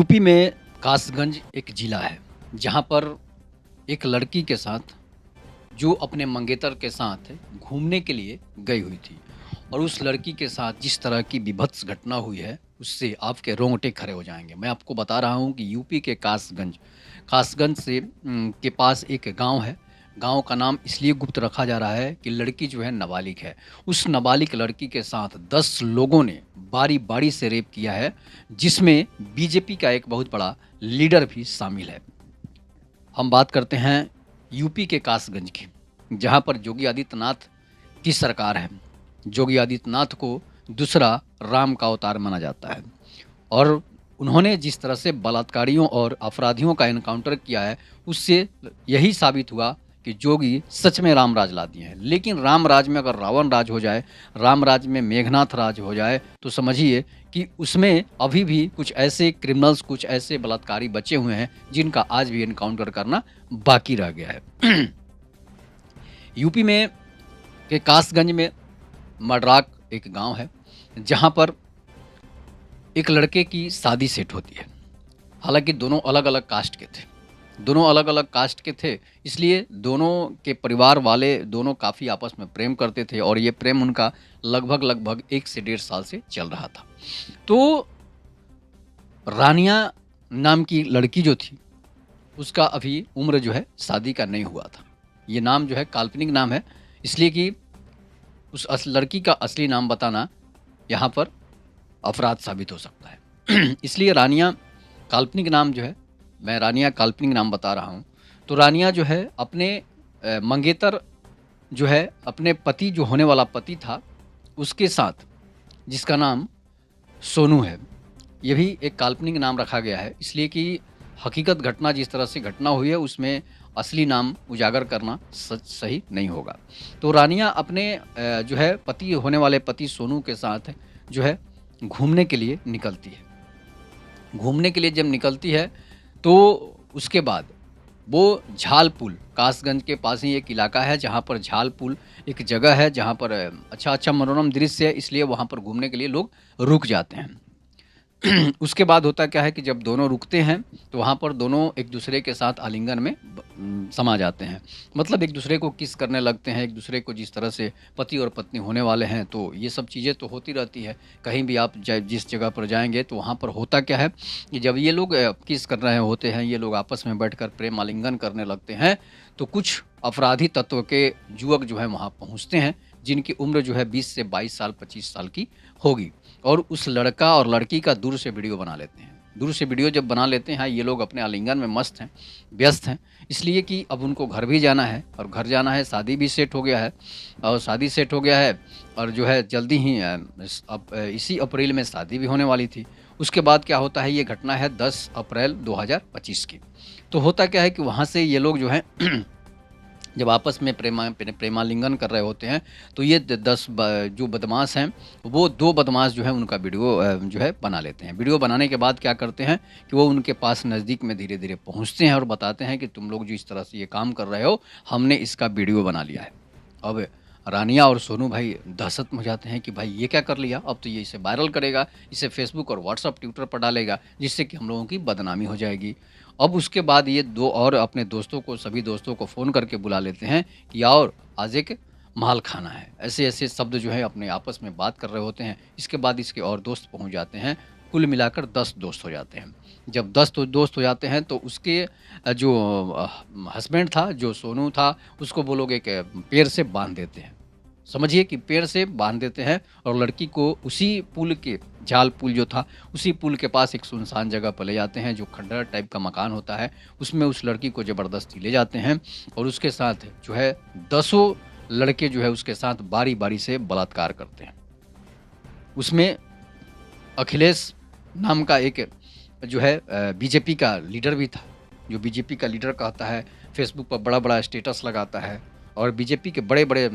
UP में कासगंज एक ज़िला है, जहाँ पर एक लड़की के साथ जो अपने मंगेतर के साथ घूमने के लिए गई हुई थी और उस लड़की के साथ जिस तरह की बीभत्स घटना हुई है, उससे आपके रोंगटे खड़े हो जाएँगे। मैं आपको बता रहा हूँ कि यूपी के कासगंज कासगंज से के पास एक गाँव है। गाँव का नाम इसलिए गुप्त रखा जा रहा है कि लड़की जो है नाबालिग है। उस नाबालिग लड़की के साथ 10 लोगों ने बारी-बारी से रेप किया है, जिसमें बीजेपी का एक बहुत बड़ा लीडर भी शामिल है। हम बात करते हैं यूपी के कासगंज की, जहाँ पर योगी आदित्यनाथ की सरकार है। योगी आदित्यनाथ को दूसरा राम का अवतार माना जाता है और उन्होंने जिस तरह से बलात्कारियों और अपराधियों का एनकाउंटर किया है, उससे यही साबित हुआ कि जोगी सच में राम राज ला दिए हैं। लेकिन राम राज में अगर रावण राज हो जाए, राम राज में मेघनाथ राज हो जाए, तो समझिए कि उसमें अभी भी कुछ ऐसे क्रिमिनल्स, कुछ ऐसे बलात्कारी बचे हुए हैं, जिनका आज भी एनकाउंटर करना बाकी रह गया है। यूपी में के कासगंज में मडराक एक गांव है, जहां पर एक लड़के की शादी सेट होती है। हालांकि दोनों अलग-अलग कास्ट के थे। दोनों अलग-अलग कास्ट के थे, इसलिए दोनों के परिवार वाले दोनों काफ़ी आपस में प्रेम करते थे और ये प्रेम उनका लगभग 1 से 1.5 साल से चल रहा था। तो रानिया नाम की लड़की जो थी, उसका अभी उम्र जो है शादी का नहीं हुआ था। ये नाम जो है काल्पनिक नाम है, इसलिए कि उस लड़की का असली नाम बताना यहाँ पर अपराध साबित हो सकता है। इसलिए रानिया काल्पनिक नाम जो है, मैं रानिया काल्पनिक नाम बता रहा हूँ। तो रानिया जो है अपने मंगेतर जो है, अपने पति जो होने वाला पति था, उसके साथ जिसका नाम सोनू है, ये भी एक काल्पनिक नाम रखा गया है, इसलिए कि हकीकत घटना जिस तरह से घटना हुई है, उसमें असली नाम उजागर करना सही नहीं होगा। तो रानिया अपने जो है पति होने वाले पति सोनू के साथ जो है घूमने के लिए निकलती है। घूमने के लिए जब निकलती है, तो उसके बाद वो झाल पुल, कासगंज के पास ही एक इलाका है जहाँ पर झाल पुल एक जगह है, जहाँ पर अच्छा-अच्छा मनोरम दृश्य है, इसलिए वहाँ पर घूमने के लिए लोग रुक जाते हैं। उसके बाद होता क्या है कि जब दोनों रुकते हैं, तो वहाँ पर दोनों एक-दूसरे के साथ आलिंगन में समा जाते हैं। मतलब एक-दूसरे को किस करने लगते हैं, एक-दूसरे को जिस तरह से पति और पत्नी होने वाले हैं, तो ये सब चीज़ें तो होती रहती है। कहीं भी आप जिस जगह पर जाएँगे, तो वहाँ पर होता क्या है कि जब ये लोग किस कर रहे होते हैं, ये लोग आपस में बैठकर प्रेम आलिंगन करने लगते हैं, तो कुछ अपराधी तत्व के युवक जो हैं वहाँ पहुँचते हैं, जिनकी उम्र जो है 20 से 22 साल, 25 साल की होगी और उस लड़का और लड़की का दूर से वीडियो बना लेते हैं। दूर से वीडियो जब बना लेते हैं, ये लोग अपने आलिंगन में मस्त हैं, व्यस्त हैं, इसलिए कि अब उनको घर भी जाना है और घर जाना है, शादी भी सेट हो गया है और शादी सेट हो गया है और जो है जल्दी ही इसी अप्रैल में शादी भी होने वाली थी। उसके बाद क्या होता है, ये घटना है 10 अप्रैल 2025 की। तो होता क्या है कि वहाँ से ये लोग जो हैं जब आपस में प्रेमालिंगन कर रहे होते हैं, तो ये 10 जो बदमाश हैं, वो 2 बदमाश जो हैं उनका वीडियो जो है बना लेते हैं। वीडियो बनाने के बाद क्या करते हैं कि वो उनके पास नज़दीक में धीरे-धीरे पहुँचते हैं और बताते हैं कि तुम लोग जो इस तरह से ये काम कर रहे हो, हमने इसका वीडियो बना लिया है। अब रानिया और सोनू भाई दहशत में हो जाते हैं कि भाई ये क्या कर लिया? अब तो ये इसे वायरल करेगा, इसे फ़ेसबुक और व्हाट्सएप, ट्विटर पर डालेगा, जिससे कि हम लोगों की बदनामी हो जाएगी। अब उसके बाद ये 2 और अपने दोस्तों को, सभी दोस्तों को फ़ोन करके बुला लेते हैं कि आओ, आज एक माल खाना है। ऐसे-ऐसे शब्द जो है अपने आपस में बात कर रहे होते हैं। इसके बाद इसके और दोस्त पहुँच जाते हैं। कुल मिलाकर 10 दोस्त हो जाते हैं। जब 10 तो दोस्त हो जाते हैं, तो उसके जो हस्बैंड था, जो सोनू था, उसको वो लोग एक पेड़ से बाँध देते हैं। समझिए कि पेड़ से बाँध देते हैं और लड़की को उसी पुल के, जाल पुल जो था, उसी पुल के पास एक सुनसान जगह पर ले जाते हैं, जो खंडहर टाइप का मकान होता है, उसमें उस लड़की को ज़बरदस्ती ले जाते हैं और उसके साथ जो है दसों लड़के जो है उसके साथ बारी-बारी से बलात्कार करते हैं। उसमें अखिलेश नाम का एक जो है बीजेपी का लीडर भी था, जो बीजेपी का लीडर कहता है, फेसबुक पर बड़ा-बड़ा स्टेटस लगाता है और बीजेपी के बड़े-बड़े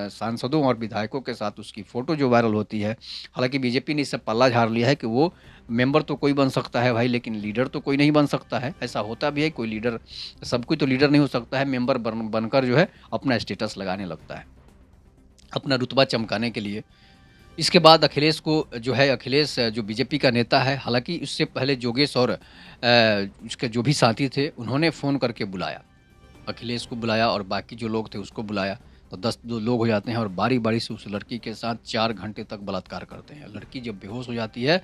सांसदों और विधायकों के साथ उसकी फ़ोटो जो वायरल होती है। हालाँकि बीजेपी ने इससे पल्ला झाड़ लिया है कि वो मेंबर तो कोई बन सकता है भाई, लेकिन लीडर तो कोई नहीं बन सकता है। ऐसा होता भी है, कोई लीडर, सब कोई तो लीडर नहीं हो सकता है, मेंबर बनकर जो है अपना स्टेटस लगाने लगता है, अपना रुतबा चमकाने के लिए। इसके बाद अखिलेश को जो है अखिलेश जो बीजेपी का नेता है, हालाँकि उससे पहले योगेश और उसके जो भी साथी थे, उन्होंने फ़ोन करके बुलाया। अखिलेश को बुलाया और बाकी जो लोग थे उसको बुलाया, तो 10 दो लोग हो जाते हैं और बारी-बारी से उस लड़की के साथ 4 घंटे तक बलात्कार करते हैं। लड़की जब बेहोश हो जाती है,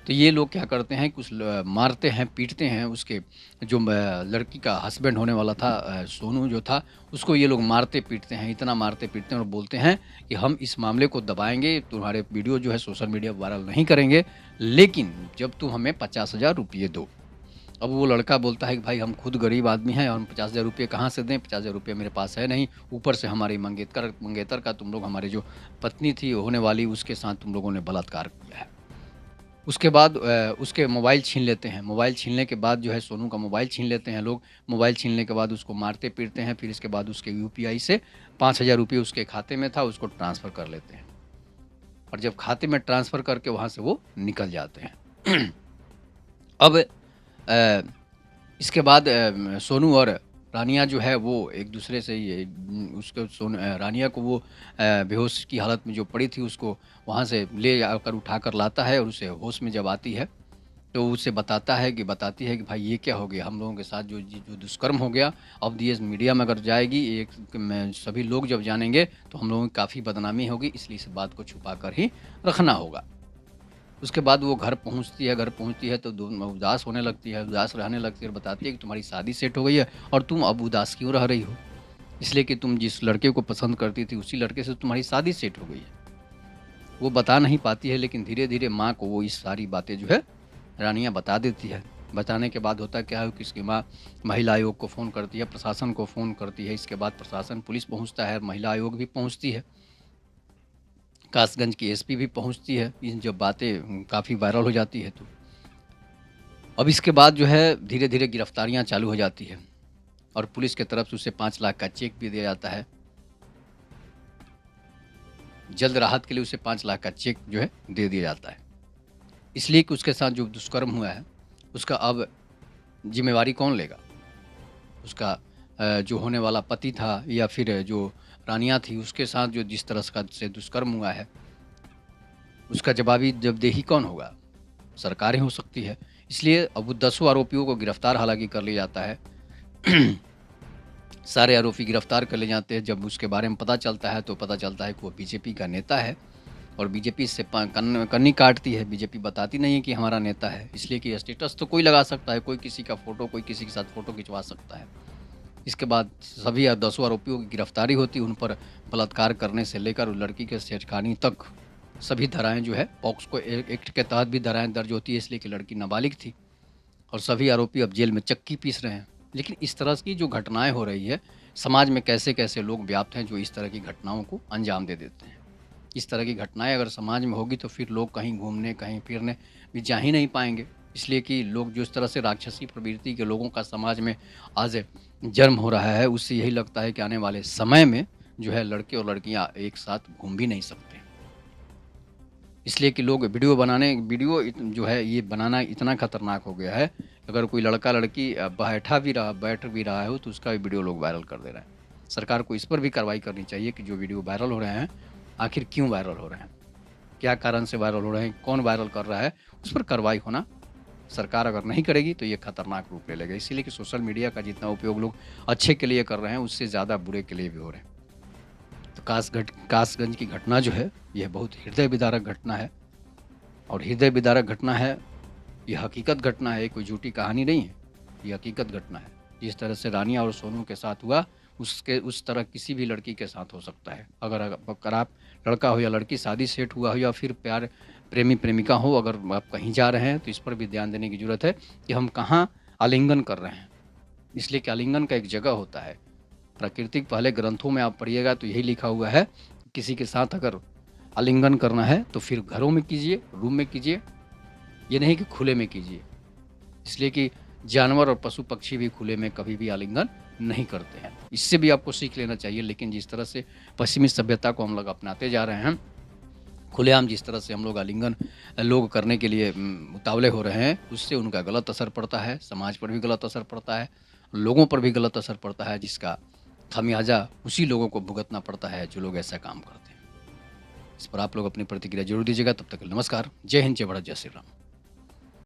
तो ये लोग क्या करते हैं कि मारते हैं, पीटते हैं उसके जो लड़की का हस्बैंड होने वाला था सोनू जो था, उसको ये लोग मारते-पीटते हैं, इतना मारते-पीटते हैं और बोलते हैं कि हम इस मामले को दबाएँगे, तुम्हारे वीडियो जो है सोशल मीडिया पर वायरल नहीं करेंगे, लेकिन जब तुम हमें 50,000 रुपये दो। अब वो लड़का बोलता है कि भाई हम खुद गरीब आदमी हैं और हम 50,000 रुपये कहाँ से दें? 50,000 रुपये मेरे पास है नहीं, ऊपर से हमारी मंगेतर मंगेतर का तुम लोग हमारी जो पत्नी थी होने वाली उसके साथ तुम लोगों ने बलात्कार किया है। उसके बाद उसके मोबाइल छीन लेते हैं, मोबाइल छीनने के बाद जो है सोनू का मोबाइल छीन लेते हैं लोग, मोबाइल छीनने के बाद उसको मारते-पीटते हैं, फिर इसके बाद उसके यूपीआई से 5,000 रुपये उसके खाते में था उसको ट्रांसफ़र कर लेते हैं और जब खाते में ट्रांसफ़र करके वहाँ से वो निकल जाते हैं। अब इसके बाद सोनू और रानिया जो है वो एक दूसरे से ये उसको रानिया को वो बेहोश की हालत में जो पड़ी थी उसको वहाँ से ले आकर उठाकर लाता है और उसे होश में जब आती है तो उसे बताती है कि भाई ये क्या हो गया हम लोगों के साथ जो दुष्कर्म हो गया अब ये मीडिया में अगर जाएगी एक में सभी लोग जब जानेंगे तो हम लोगों की काफ़ी बदनामी होगी इसलिए इस बात को छुपा कर ही रखना होगा। उसके बाद वो घर पहुँचती है तो उदास होने लगती है, उदास रहने लगती है और बताती है कि तुम्हारी शादी सेट हो गई है और तुम अब उदास क्यों रह रही हो? इसलिए कि तुम जिस लड़के को पसंद करती थी उसी लड़के से तुम्हारी शादी सेट हो गई है। वो बता नहीं पाती है लेकिन धीरे-धीरे माँ को वो इस सारी बातें जो है रानियाँ बता देती है। बताने के बाद होता क्या है कि इसकी माँ महिला आयोग को फ़ोन करती है, प्रशासन को फ़ोन करती है, इसके बाद प्रशासन पुलिस पहुँचता है, महिला आयोग भी पहुँचती है। कासगंज की एसपी भी पहुँचती है, इन जब बातें काफ़ी वायरल हो जाती है तो। अब इसके बाद जो है धीरे-धीरे गिरफ्तारियाँ चालू हो जाती है और पुलिस की तरफ से उसे 5 लाख का चेक भी दिया जाता है। जल्द राहत के लिए उसे 5 लाख का चेक जो है दे दिया जाता है। इसलिए कि उसके साथ जो दुष्कर्म हुआ है, उसका अब ज़िम्मेवारी कौन लेगा? उसका जो होने वाला पति था या फिर जो रानिया थी उसके साथ जो जिस तरह से दुष्कर्म हुआ है, उसका जवाबी जवाबदेही कौन होगा? सरकारें हो सकती है। इसलिए अब वो दसों आरोपियों को गिरफ्तार हालाँकि कर लिया जाता है। सारे आरोपी गिरफ्तार कर लिए जाते हैं। जब उसके बारे में पता चलता है तो पता चलता है कि वो बीजेपी का नेता है और बीजेपी इससे कन्नी काटती है। बीजेपी बताती नहीं है कि हमारा नेता है, इसलिए कि स्टेटस तो कोई लगा सकता है, कोई किसी का फ़ोटो कोई किसी के साथ फ़ोटो खिंचवा सकता है। इसके बाद सभी दसों आरोपियों की गिरफ्तारी होती है। उन पर बलात्कार करने से लेकर उस लड़की के छेड़खानी तक सभी धाराएँ जो है पॉक्सो एक्ट के तहत भी धाराएँ दर्ज होती है, इसलिए कि लड़की नाबालिग थी और सभी आरोपी अब जेल में चक्की पीस रहे हैं। लेकिन इस तरह की जो घटनाएँ हो रही है, समाज में कैसे-कैसे लोग व्याप्त हैं जो इस तरह की घटनाओं को अंजाम दे देते हैं। इस तरह की घटनाएँ अगर समाज में होगी तो फिर लोग कहीं घूमने, कहीं फिरने भी जा ही नहीं पाएँगे। इसलिए कि लोग जो इस तरह से राक्षसी प्रवृत्ति के लोगों का समाज में आज जन्म हो रहा है, उससे यही लगता है कि आने वाले समय में जो है लड़के और लड़कियाँ एक साथ घूम भी नहीं सकते। इसलिए कि लोग वीडियो जो है ये बनाना इतना खतरनाक हो गया है, अगर कोई लड़का-लड़की बैठ भी रहा हो तो उसका भी वीडियो लोग वायरल कर दे रहे हैं। सरकार को इस पर भी कार्रवाई करनी चाहिए कि जो वीडियो वायरल हो रहे हैं, आखिर क्यों वायरल हो रहे हैं? क्या कारण से वायरल हो रहे हैं? कौन वायरल कर रहा है? उस पर कार्रवाई होना सरकार अगर नहीं करेगी तो ये खतरनाक रूप ले लेगा। इसीलिए कि सोशल मीडिया का जितना उपयोग लोग अच्छे के लिए कर रहे हैं, उससे ज़्यादा बुरे के लिए भी हो रहे हैं। तो कासगंज की घटना जो है, यह बहुत हृदय विदारक घटना है और हृदय विदारक घटना है, ये हकीकत घटना है, कोई झूठी कहानी नहीं है, ये हकीकत घटना है। जिस तरह से रानिया और सोनू के साथ हुआ, उस तरह किसी भी लड़की के साथ हो सकता है। अगर आप लड़का हो या लड़की, शादी सेट हुआ हो या फिर प्रेमी-प्रेमिका हो, अगर आप कहीं जा रहे हैं, तो इस पर भी ध्यान देने की ज़रूरत है कि हम कहाँ आलिंगन कर रहे हैं। इसलिए कि आलिंगन का एक जगह होता है। प्राकृतिक पहले ग्रंथों में आप पढ़िएगा तो यही लिखा हुआ है, किसी के साथ अगर आलिंगन करना है, तो फिर घरों में कीजिए, रूम में कीजिए, ये नहीं कि खुले में कीजिए। इसलिए कि जानवर और पशु-पक्षी भी खुले में कभी भी आलिंगन नहीं करते हैं। इससे भी आपको सीख लेना चाहिए, लेकिन जिस तरह से पश्चिमी सभ्यता को हम लोग अपनाते जा रहे हैं, खुलेआम जिस तरह से हम लोग आलिंगन लोग करने के लिए उतावले हो रहे हैं, उससे उनका गलत असर पड़ता है, समाज पर भी गलत असर पड़ता है, लोगों पर भी गलत असर पड़ता है, जिसका खमियाजा उसी लोगों को भुगतना पड़ता है जो लोग ऐसा काम करते हैं। इस पर आप लोग अपनी प्रतिक्रिया ज़रूर दीजिएगा। तब तक के लिए नमस्कार। जय हिंद, जय भारत, जय श्री राम।